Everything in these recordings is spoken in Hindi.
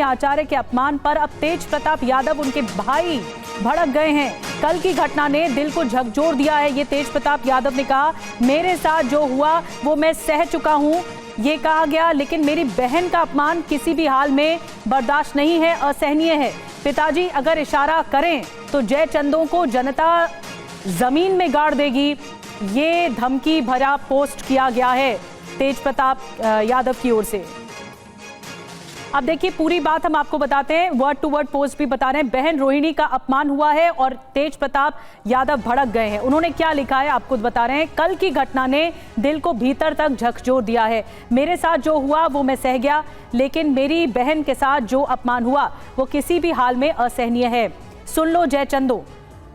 रोहिणी आचार्य के अपमान पर अब तेज प्रताप यादव, उनके भाई भड़क गए हैं। कल की घटना ने दिल को झकझोर दिया है। ये तेज प्रताप यादव ने कहा, मेरे साथ जो हुआ वो मैं सह चुका हूं, ये कहा गया, लेकिन मेरी बहन का अपमान किसी भी हाल में बर्दाश्त नहीं है, असहनीय है। पिताजी अगर इशारा करें तो जयचंदों को जनता जमीन में गाड़ देगी। ये धमकी भरा पोस्ट किया गया है तेज प्रताप यादव की ओर से। अब देखिए पूरी बात हम आपको बताते हैं, वर्ड टू वर्ड पोस्ट भी बता रहे हैं। बहन रोहिणी का अपमान हुआ है और तेज प्रताप यादव भड़क गए हैं। उन्होंने क्या लिखा है आपको बता रहे हैं। कल की घटना ने दिल को भीतर तक झकझोर दिया है। मेरे साथ जो हुआ वो मैं सह गया, लेकिन मेरी बहन के साथ जो अपमान हुआ वो किसी भी हाल में असहनीय है। सुन लो जयचंदो,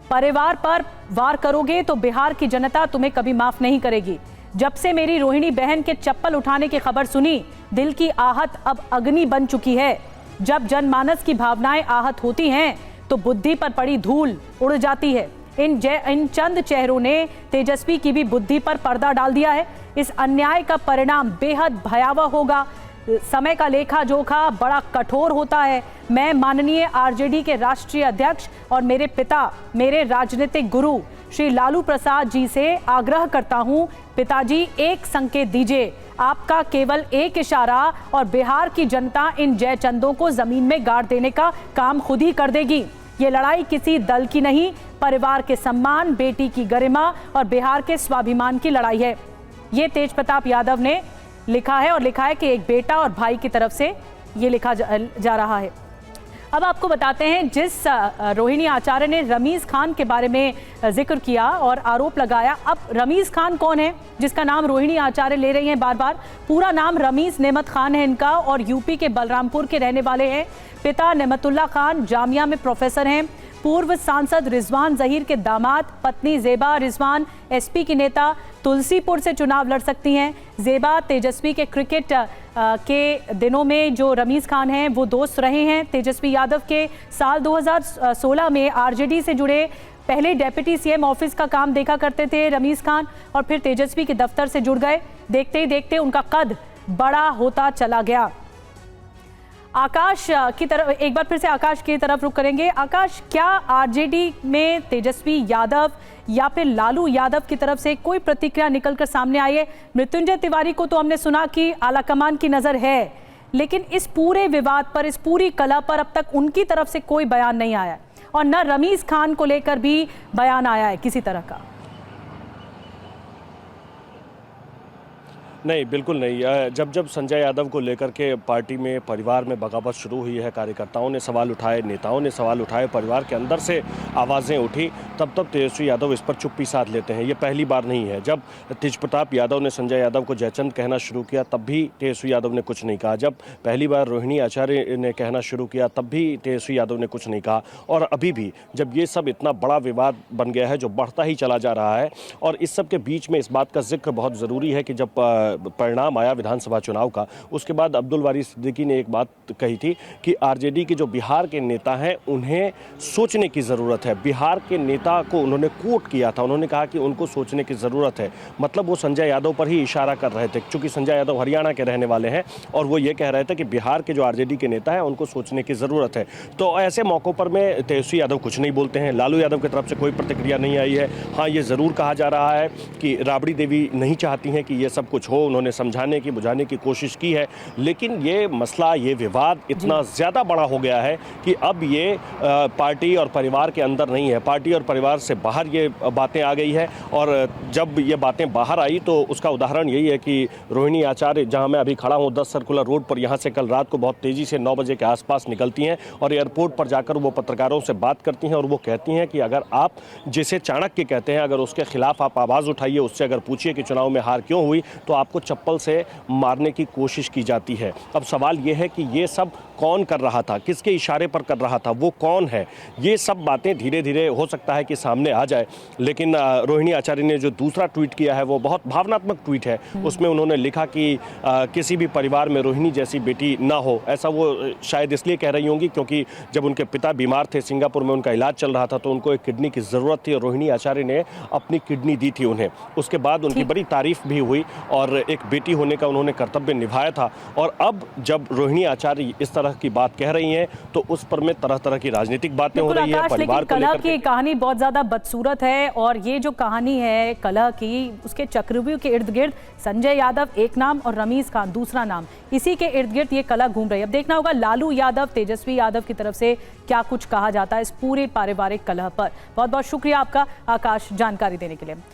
परिवार पर वार करोगे तो बिहार की जनता तुम्हें कभी माफ नहीं करेगी। जब से मेरी रोहिणी बहन के चप्पल उठाने की खबर सुनी, दिल की आहट अब अग्नि बन चुकी है। जब जनमानस की भावनाएं आहत होती हैं तो बुद्धि पर पड़ी धूल उड़ जाती है। इन चंद चेहरों ने तेजस्वी की भी बुद्धि पर पर्दा डाल दिया है। इस अन्याय का परिणाम बेहद भयावह होगा। समय का लेखा जोखा बड़ा कठोर होता है। मैं माननीय आरजेडी के राष्ट्रीय अध्यक्ष और मेरे पिता, मेरे राजनीतिक गुरु श्री लालू प्रसाद जी से आग्रह करता हूं, पिताजी एक संकेत दीजिए। आपका केवल एक इशारा और बिहार की जनता इन जयचंदों को जमीन में गाड़ देने का काम खुद ही कर देगी। ये लड़ाई किसी दल की नहीं, परिवार के सम्मान, बेटी की गरिमा और बिहार के स्वाभिमान की लड़ाई है। ये तेज प्रताप यादव ने लिखा है और लिखा है कि एक बेटा और भाई की तरफ से ये लिखा जा रहा है। अब आपको बताते हैं, जिस रोहिणी आचार्य ने रमीज खान के बारे में जिक्र किया और आरोप लगाया। अब रमीज खान कौन है जिसका नाम रोहिणी आचार्य ले रही हैं बार बार? पूरा नाम रमीज नेमत खान है इनका और यूपी के बलरामपुर के रहने वाले हैं। पिता नेमतुल्ला खान जामिया में प्रोफेसर हैं। पूर्व सांसद रिजवान जहीर के दामाद, पत्नी जेबा रिजवान एसपी की नेता, तुलसीपुर से चुनाव लड़ सकती हैं। जेबा तेजस्वी के क्रिकेट के दिनों में जो रमीज खान हैं वो दोस्त रहे हैं तेजस्वी यादव के। साल 2016 में आरजेडी से जुड़े पहले डेप्यूटी सीएम ऑफिस का काम देखा करते थे रमीज खान और फिर तेजस्वी के दफ्तर से जुड़ गए। देखते ही देखते उनका कद बड़ा होता चला गया। आकाश की तरफ एक बार फिर से आकाश की तरफ रुख करेंगे। आकाश, क्या आरजेडी में तेजस्वी यादव या फिर लालू यादव की तरफ से कोई प्रतिक्रिया निकलकर सामने आई है? मृत्युंजय तिवारी को तो हमने सुना कि आलाकमान की नजर है, लेकिन इस पूरे विवाद पर, इस पूरी कला पर अब तक उनकी तरफ से कोई बयान नहीं आया और न रमीज खान को लेकर भी बयान आया है किसी तरह का। नहीं, बिल्कुल नहीं। जब संजय यादव को लेकर के पार्टी में, परिवार में बगावत शुरू हुई है, कार्यकर्ताओं ने सवाल उठाए, नेताओं ने सवाल उठाए, परिवार के अंदर से आवाज़ें उठी, तब तेजस्वी यादव इस पर चुप्पी साध लेते हैं। ये पहली बार नहीं है। जब तेज प्रताप यादव ने संजय यादव को जयचंद कहना शुरू किया तब भी तेजस्वी यादव ने कुछ नहीं कहा। जब पहली बार रोहिणी आचार्य ने कहना शुरू किया तब भी तेजस्वी यादव ने कुछ नहीं कहा। और अभी भी जब ये सब इतना बड़ा विवाद बन गया है जो बढ़ता ही चला जा रहा है, और इस सब के बीच में इस बात का जिक्र बहुत ज़रूरी है कि जब परिणाम आया विधानसभा चुनाव का, उसके बाद अब्दुल बारी सिद्दीकी ने एक बात कही थी कि आरजेडी के जो बिहार के नेता हैं उन्हें सोचने की ज़रूरत है। बिहार के नेता को उन्होंने कोट किया था, उन्होंने कहा कि उनको सोचने की ज़रूरत है। मतलब वो संजय यादव पर ही इशारा कर रहे थे, क्योंकि संजय यादव हरियाणा के रहने वाले हैं और वो ये कह रहे थे कि बिहार के जो आरजेडी के नेता हैं उनको सोचने की ज़रूरत है। तो ऐसे मौक़ों पर में तेजस्वी यादव कुछ नहीं बोलते हैं। लालू यादव की तरफ से कोई प्रतिक्रिया नहीं आई है। हाँ, ये ज़रूर कहा जा रहा है कि राबड़ी देवी नहीं चाहती हैं कि ये सब कुछ हो, उन्होंने समझाने की, बुझाने की कोशिश की है, लेकिन ये मसला, ये विवाद इतना ज़्यादा बड़ा हो गया है कि अब ये पार्टी और परिवार के अंदर नहीं है, पार्टी और परिवार से बाहर ये बातें आ गई है। और जब ये बातें बाहर आई तो उसका उदाहरण यही है कि रोहिणी आचार्य, जहां मैं अभी खड़ा हूं 10 सर्कुलर रोड पर, यहां से कल रात को बहुत तेज़ी से 9 बजे के आसपास निकलती हैं और एयरपोर्ट पर जाकर वो पत्रकारों से बात करती हैं और वो कहती हैं कि अगर आप, जिसे चाणक्य कहते हैं, अगर उसके खिलाफ आप आवाज़ उठाइए, उससे अगर पूछिए कि चुनाव में हार क्यों हुई, तो आपको चप्पल से मारने की कोशिश की जाती है। अब सवाल यह है कि ये सब कौन कर रहा था, किसके इशारे पर कर रहा था, वो कौन है? ये सब बातें धीरे धीरे हो सकता है कि सामने आ जाए। लेकिन रोहिणी आचार्य ने जो दूसरा ट्वीट किया है वो बहुत भावनात्मक ट्वीट है। उसमें उन्होंने लिखा कि किसी भी परिवार में रोहिणी जैसी बेटी ना हो। ऐसा वो शायद इसलिए कह रही होंगी क्योंकि जब उनके पिता बीमार थे, सिंगापुर में उनका इलाज चल रहा था, तो उनको एक किडनी की ज़रूरत थी और रोहिणी आचार्य ने अपनी किडनी दी थी उन्हें। उसके बाद उनकी बड़ी तारीफ भी हुई और एक बेटी होने का उन्होंने कर्तव्य निभाया था, और अब जब रोहिणी आचार्य इस तरह की बात कह रही हैं तो उस पर में तरह तरह की राजनीतिक बातें हो रही है। परिवार को कलह लेकर की कहानी बहुत ज्यादा बदसूरत है, और ये जो कहानी है कलह की, उसके चक्रव्यूह के इर्द गिर्द संजय यादव एक नाम और रमीज खान दूसरा नाम, इसी के इर्द गिर्द ये कलह घूम रही है। अब देखना होगा लालू यादव, तेजस्वी यादव की तरफ से क्या कुछ कहा जाता है इस पूरे पारिवारिक कलह पर। बहुत बहुत शुक्रिया आपका आकाश जानकारी देने के लिए।